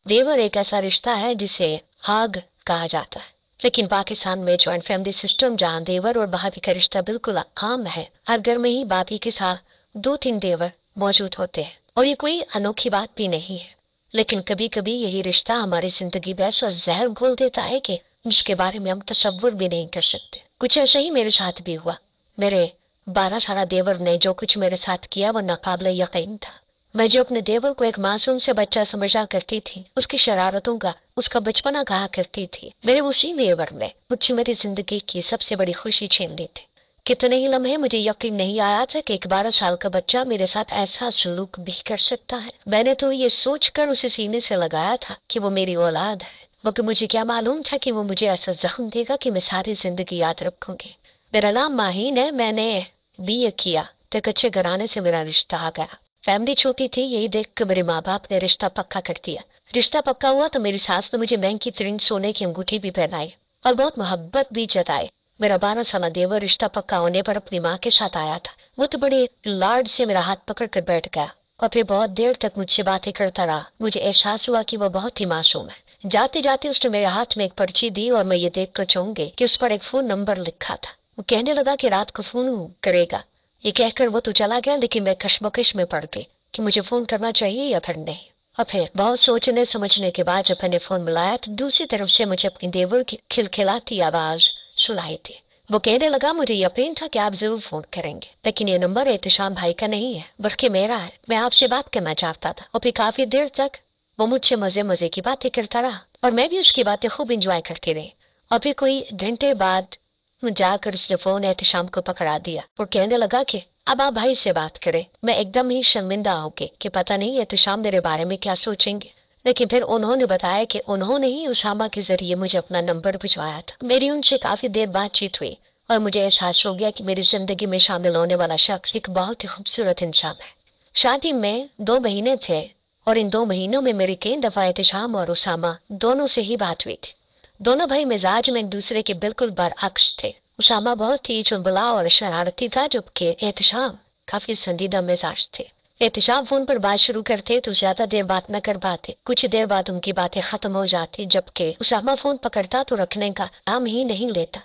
देवर एक ऐसा रिश्ता है जिसे हाग कहा जाता है, लेकिन पाकिस्तान में जॉइंट फैमिली सिस्टम जहाँ देवर और भाभी का रिश्ता बिल्कुल आम है। हर घर में ही भाभी के साथ 2-3 देवर मौजूद होते हैं और ये कोई अनोखी बात भी नहीं है। लेकिन कभी कभी यही रिश्ता हमारी जिंदगी में ऐसा जहर घोल देता है कि जिसके बारे में हम तसव्वुर भी नहीं कर सकते। कुछ ऐसा ही मेरे साथ भी हुआ। मेरे 12 साल देवर ने जो कुछ मेरे साथ किया वो नाकाबिले यकीन था। मैं जो अपने देवर को एक मासूम से बच्चा समझा करती थी, उसकी शरारतों का उसका बचपना कहा करती थी, मेरे उसी देवर ने मुझसे मेरी जिंदगी की सबसे बड़ी खुशी छीन ली थी। कितने ही लम्हे मुझे यकीन नहीं आया था कि एक 12 साल का बच्चा मेरे साथ ऐसा सलूक भी कर सकता है। मैंने तो ये सोचकर उसे सीने से लगाया था कि वो मेरी औलाद है, मगर मुझे क्या मालूम था कि वो मुझे ऐसा जख्म देगा कि मैं सारी जिंदगी याद रखूंगी। मेरा नाम माहीन है। मैंने बीए किया तो एक अच्छे घराने से मेरा रिश्ता आ गया। फैमिली छोटी थी, यही देख कर मेरे माँ बाप ने रिश्ता पक्का कर दिया। रिश्ता पक्का हुआ तो मेरी सास ने मुझे महंगी तरीन सोने की अंगूठी भी पहनाई और बहुत मोहब्बत भी जताई। मेरा 12 साल देवर रिश्ता पक्का होने पर अपनी माँ के साथ आया था। वो तो बड़े लाड से मेरा हाथ पकड़ कर बैठ गया और फिर बहुत देर तक मुझसे बातें करता रहा। मुझे एहसास हुआ कि वो बहुत ही मासूम है। जाते जाते उसने मेरे हाथ में एक पर्ची दी और मैं ये देख कर चौंकी कि उस पर एक फोन नंबर लिखा था। वो कहने लगा कि रात को फोन करेगा। ये कहकर वो तो चला गया, लेकिन मैं कश्मकश में पड़ गई कि मुझे फोन करना चाहिए या फिर नहीं। और फिर बहुत सोचने समझने के बाद जब मैंने फोन मिलाया तो दूसरी तरफ से मुझे अपनी देवर की खिलखिलाती आवाज सुनाई थी। वो कहने लगा, मुझे यकीन था कि आप जरूर फोन करेंगे, लेकिन ये नंबर एहतशाम भाई का नहीं है बल्कि मेरा है। मैं आपसे बात करना चाहता था। और फिर काफी देर तक वो मुझसे मजे मजे की बातें करता रहा और मैं भी उसकी बातें खूब इंजॉय करती रही। और फिर कोई घंटे बाद जाकर उसने फोन एहतशाम को पकड़ा दिया और कहने लगा कि अब आप भाई से बात करें। मैं एकदम ही शर्मिंदा हो गई कि पता नहीं एहतशाम मेरे बारे में क्या सोचेंगे। लेकिन फिर उन्होंने बताया कि उन्होंने ही उसामा के जरिए मुझे अपना नंबर भिजवाया था। मेरी उनसे काफी देर बातचीत हुई और मुझे एहसास हो गया कि मेरी जिंदगी में शामिल होने वाला शख्स एक बहुत ही खूबसूरत इंसान है। शादी में 2 महीने थे और इन 2 महीनों में मेरी कई दफा एहतशाम और उसामा दोनों से ही बात हुई थी। दोनों भाई मिजाज में एक दूसरे के बिल्कुल बरअक्स थे। उसामा बहुत ही चुलबुला और शरारती था, जबकि एहतशाम काफी संजीदा मिजाज थे। एहतशाम फोन पर बात शुरू करते तो ज्यादा देर बात न कर पाते। कुछ देर बाद उनकी बातें खत्म हो जाती, जबकि उसामा फोन पकड़ता तो रखने का नाम ही नहीं लेता।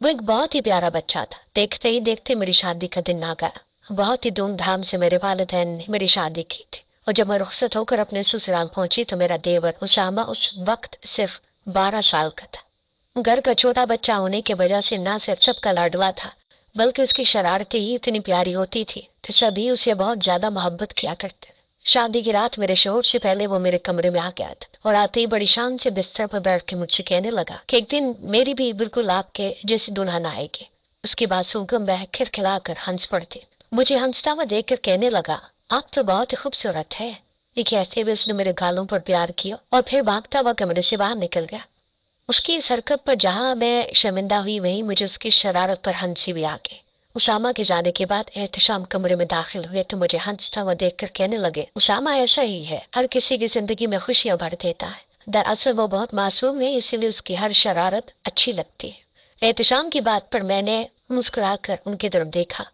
वो एक बहुत ही प्यारा बच्चा था। देखते ही देखते मेरी शादी का दिन आ गया। बहुत ही धूमधाम से मेरे वालिदैन ने मेरी शादी की थी और जब मैं रुखसत होकर अपने ससुराल पहुंची तो मेरा देवर उसामा उस वक्त सिर्फ 12 साल का था। घर का छोटा बच्चा होने की वजह से ना सिर्फ सबका लाडला था, बल्कि उसकी शरारतें ही इतनी प्यारी होती थी तो सभी उसे बहुत ज्यादा मोहब्बत किया करते थे। शादी की रात मेरे शोहर से पहले वो मेरे कमरे में आ गया था और आते ही बड़ी शान से बिस्तर पर बैठ के मुझसे कहने लगा कि एक दिन मेरी भी बिल्कुल आपके जैसी दुल्हन आएगी। उसकी बात सुनकर वह खिलखिला कर हंस पड़ती। मुझे हंसता हुआ देख कर कहने लगा, आप तो बहुत ही खूबसूरत है। ये कहते हुए उसने मेरे गालों पर प्यार किया और फिर भागता हुआ कमरे से बाहर निकल गया। उसकी इस हरकत पर जहां मैं शर्मिंदा हुई, वहीं मुझे उसकी शरारत पर हंसी भी आ गई। उसामा के जाने के बाद एहतशाम कमरे में दाखिल हुए तो मुझे हंसता हुआ देखकर कहने लगे, उसामा ऐसा ही है, हर किसी की जिंदगी में खुशियां भर देता है। दरअसल वो बहुत मासूम है, इसीलिए उसकी हर शरारत अच्छी लगती है। एहतशाम की बात पर मैंने मुस्कुराकर उनकी तरफ देखा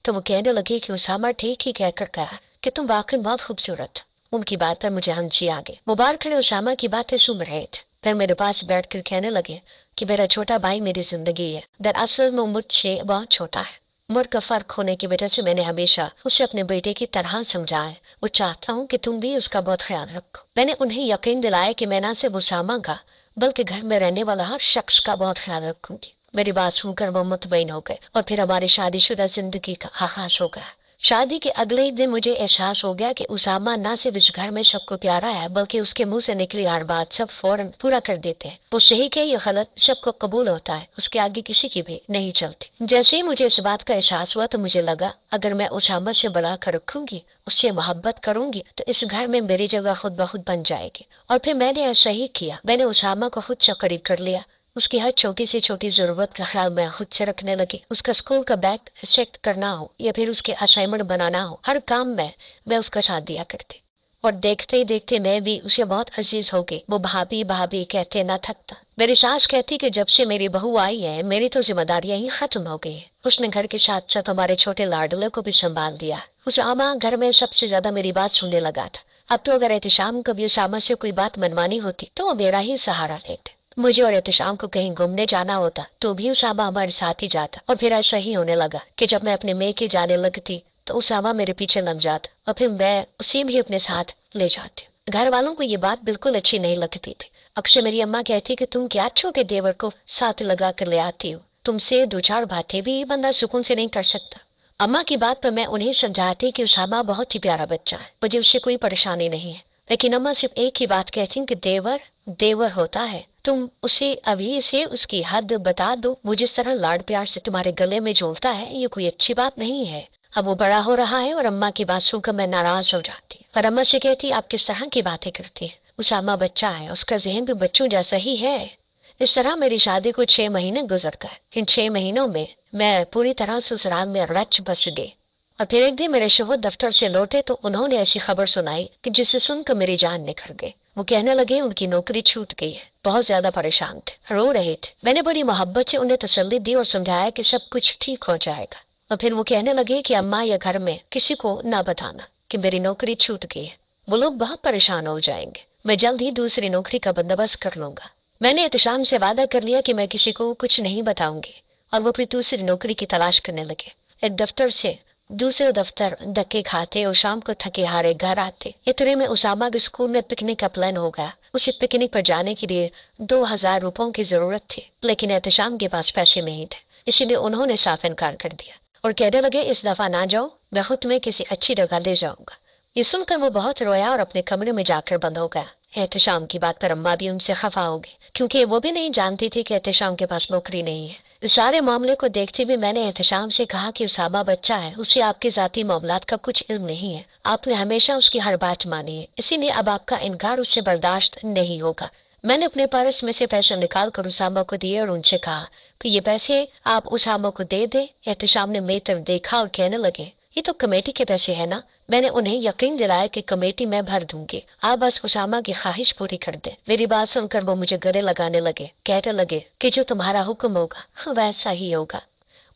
तो वो कहने लगी कि उसामा ठीक ही कहकर कहा कि तुम वाकई बहुत खूबसूरत। उनकी बात पर मुझे हंसी आ गई। मुबारक खड़े उसामा की बातें सुन रहे थे, फिर मेरे पास बैठकर कहने लगे कि मेरा छोटा भाई मेरी जिंदगी है। दरअसल वो मुझसे बहुत छोटा है। उम्र का फर्क होने की वजह से मैंने हमेशा उसे अपने बेटे की तरह समझा है। वो चाहता हूँ कि तुम भी उसका बहुत ख्याल रखो। मैंने उन्हें यकीन दिलाया कि मैं न सिर्फ उसामा का बल्कि घर में रहने वाला हर शख्स का बहुत ख्याल रखूंगी। मेरी बात सुनकर वो मुतमईन हो गए और फिर हमारी शादीशुदा जिंदगी का आगाज हो गया। शादी के अगले ही दिन मुझे एहसास हो गया कि उसामा न सिर्फ इस घर में सबको प्यारा है, बल्कि उसके मुंह से निकली हर बात सब फौरन पूरा कर देते हैं। वो सही के या गलत सबको कबूल होता है, उसके आगे किसी की भी नहीं चलती। जैसे ही मुझे इस बात का एहसास हुआ तो मुझे लगा अगर मैं उसामा से बड़ा कर रखूंगी, उससे मोहब्बत करूंगी तो इस घर में मेरी जगह खुद ब खुद बन जाएगी। और फिर मैंने ऐसा ही किया। मैंने उसामा को खुद से करीब कर लिया। उसकी हर छोटी से छोटी जरूरत का ख्याल मैं खुद से रखने लगी। उसका स्कूल का बैग सेट करना हो या फिर उसके असाइनमेंट बनाना हो, हर काम में मैं उसका साथ दिया करती। और देखते ही देखते मैं भी उसे बहुत अजीज हो गई। वो भाभी भाभी कहते न थकता। मेरी सास कहती कि जब से मेरी बहू आई है मेरी तो जिम्मेदारियां ही खत्म हो गई है। उसने घर के साथ साथ हमारे छोटे लाडले को भी संभाल दिया। उस आमा घर में सबसे ज्यादा मेरी बात सुनने लगा था। अब तो अगर एहतशाम कभी उसामा से कोई बात मनवानी होती तो वो मेरा ही सहारा लेते। मुझे और एहतशाम को कहीं घूमने जाना होता तो भी उसामा हमारे साथ ही जाता। और फिर ऐसा ही होने लगा कि जब मैं अपने मेके जाने लगती तो उसामा मेरे पीछे लग जाता और फिर मैं उसे भी अपने साथ ले जाती। घर वालों को ये बात बिल्कुल अच्छी नहीं लगती थी। अक्सर मेरी अम्मा कहती कि तुम क्या छोटे देवर को साथ लगा कर ले आती हो, तुमसे दो चार बातें भी बंदा सुकून से नहीं कर सकता। अम्मा की बात पर मैं उन्हें समझाती कि उसामा बहुत ही प्यारा बच्चा है, मुझे उससे कोई परेशानी नहीं है। लेकिन अम्मा सिर्फ एक ही बात कहती कि देवर देवर होता है, तुम उसे अभी से उसकी हद बता दो। वो जिस तरह लाड प्यार से तुम्हारे गले में झूलता है ये कोई अच्छी बात नहीं है। अब वो बड़ा हो रहा है और अम्मा की बात सुनकर मैं नाराज हो जाती पर अम्मा से कहती आप किस तरह की बातें करती है, उसामा बच्चा है, उसका जहन भी बच्चों जैसा ही है। इस तरह मेरी शादी को 6 महीने गुजर गए। इन 6 महीनों में मैं पूरी तरह ससुराल में रच बस गई। और फिर एक दिन मेरे शोहर दफ्तर से लौटे तो उन्होंने ऐसी खबर सुनाई कि जिसे सुनकर मेरी जान निखर गई। वो कहने लगे उनकी नौकरी छूट गई है। बहुत ज्यादा परेशान थे, रो रहे थे। मैंने बड़ी मोहब्बत से उन्हें तसल्ली दी और समझाया कि सब कुछ ठीक हो जाएगा। और फिर वो कहने लगे कि अम्मा या घर में किसी को ना बताना कि मेरी नौकरी छूट गई है, वो लोग बहुत परेशान हो जाएंगे। मैं जल्द ही दूसरी नौकरी का बंदोबस्त कर लूंगा। मैंने एहतशाम से वादा कर लिया कि मैं किसी को कुछ नहीं बताऊंगी और वो फिर दूसरी नौकरी की तलाश करने लगे। एक दफ्तर से दूसरे दफ्तर धक्के खाते और शाम को थके हारे घर आते। इतने में उसामा के स्कूल में पिकनिक का प्लान हो गया। उसे पिकनिक पर जाने के लिए 2000 रुपयों की जरूरत थी, लेकिन एहतशाम के पास पैसे नहीं थे, इसीलिए उन्होंने साफ इनकार कर दिया और कहने लगे इस दफा ना जाओ, मैं खुद तुम्हें किसी अच्छी जगह ले जाऊंगा। ये सुनकर वो बहुत रोया और अपने कमरे में जाकर बंद हो गया। एहतशाम की बात पर अम्मा भी उनसे खफा हो गई क्योंकि वो भी नहीं जानती थी कि एहतशाम के पास नौकरी नहीं है। इस सारे मामले को देखते हुए मैंने एहतशाम से कहा कि उसामा बच्चा है, उसे आपके जाती मामलात का कुछ इल्म नहीं है। आपने हमेशा उसकी हर बात मानी है, इसीलिए अब आपका इनकार उससे बर्दाश्त नहीं होगा। मैंने अपने पर्स में से पैसे निकाल कर उसामा को दिए और उनसे कहा कि ये पैसे आप उसामा को दे दे। एहतशाम ने मेरी तरफ देखा और कहने लगे ये तो कमेटी के पैसे है ना। मैंने उन्हें यकीन दिलाया कि कमेटी मैं भर दूंगी, आप बस उसामा की ख्वाहिश पूरी कर दे। मेरी बात सुनकर वो मुझे गले लगाने लगे, कहने लगे कि जो तुम्हारा हुक्म होगा वैसा ही होगा।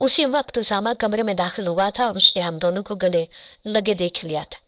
उसी वक्त उसामा कमरे में दाखिल हुआ था और उसने हम दोनों को गले लगे देख लिया था।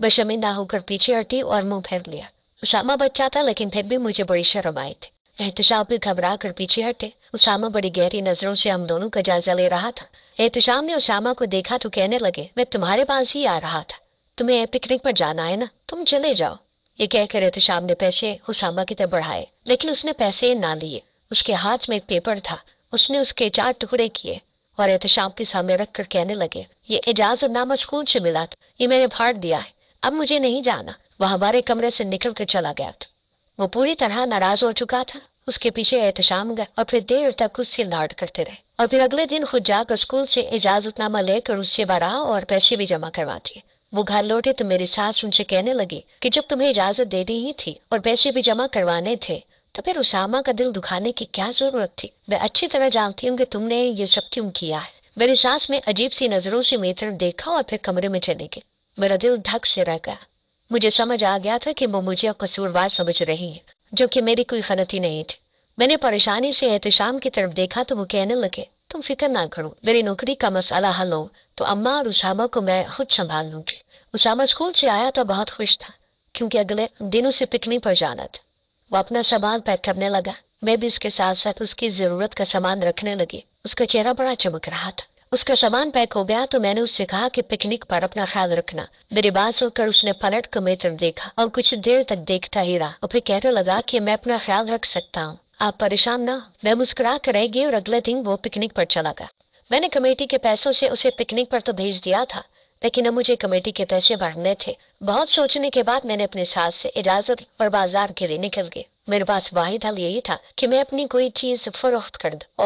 बशर्मिंदा होकर पीछे हटी और मुंह फेर लिया। उसामा बच्चा था लेकिन फिर भी मुझे बड़ी शर्म आई थी। एहतशाम भी घबरा कर पीछे हटे। उसामा बड़ी गहरी नजरों से हम दोनों का जायजा ले रहा था। एहतशाम ने उसामा को देखा तो कहने लगे मैं तुम्हारे पास ही आ रहा था, तुम्हें पिकनिक पर जाना है ना, तुम चले जाओ। ये कहकर एहतशाम ने पैसे उसामा की तरफ बढ़ाए, लेकिन उसने पैसे ना लिए। उसके हाथ में एक पेपर था, उसने उसके 4 टुकड़े किए और एहतशाम के सामने रख कर कहने लगे ये इजाजतनामा स्कूल से मिला था, ये मैंने फाड़ दिया है, अब मुझे नहीं जाना। वह हमारे कमरे से निकल कर चला गया था। वो पूरी तरह नाराज हो चुका था। उसके पीछे एहतशाम गए और फिर देर तक उससे लाड करते रहे और फिर अगले दिन खुद जाकर स्कूल से इजाजतनामा लेकर उससे बारहा और पैसे भी जमा करवा दिए। वो घर लौटे तो मेरी सास उनसे कहने लगी कि जब तुम्हें इजाजत देनी ही थी और पैसे भी जमा करवाने थे तो फिर उसामा का दिल दुखाने की क्या जरूरत थी। मैं अच्छी तरह जानती हूँ कि तुमने ये सब क्यों किया है। मेरी सास ने अजीब सी नजरों से मेरी तरफ देखा और फिर कमरे में चले गए। मेरा दिल धक से रह गया। मुझे समझ आ गया था कि वो मुझे कसूरवार समझ रही है, जो कि मेरी कोई गलती नहीं थी। मैंने परेशानी से एहतशाम की तरफ देखा तो वो कहने लगे तुम फिक्र ना करो, मेरी नौकरी का मसला हल हो तो अम्मा और उसामा को मैं खुद संभाल लूंगी। उसामा स्कूल से आया तो बहुत खुश था क्योंकि अगले दिन उसे पिकनिक पर जाना था। वो अपना सामान पैक करने लगा, मैं भी उसके साथ साथ उसकी जरूरत का सामान रखने लगी। उसका चेहरा बड़ा चमक रहा था। उसका सामान पैक हो गया तो मैंने उससे कहा कि पिकनिक पर अपना ख्याल रखना। मेरी बात सुनकर उसने पलट कर मेरी तरफ देखा और कुछ देर तक देखता ही रहा और फिर कहने लगा कि मैं अपना ख्याल रख सकता हूँ, आप परेशान ना। मैं मुस्कुरा कर रह गई और अगले दिन वो पिकनिक पर चला गया। मैंने कमेटी के पैसों से उसे पिकनिक पर तो भेज दिया था, लेकिन अब मुझे कमेटी के पैसे भरने थे। बहुत सोचने के बाद मैंने अपने सास से इजाजत और बाजार के लिए निकल गई। मेरे पास वाहिद हल यही था कि मैं अपनी कोई चीज फरोख्त कर दूं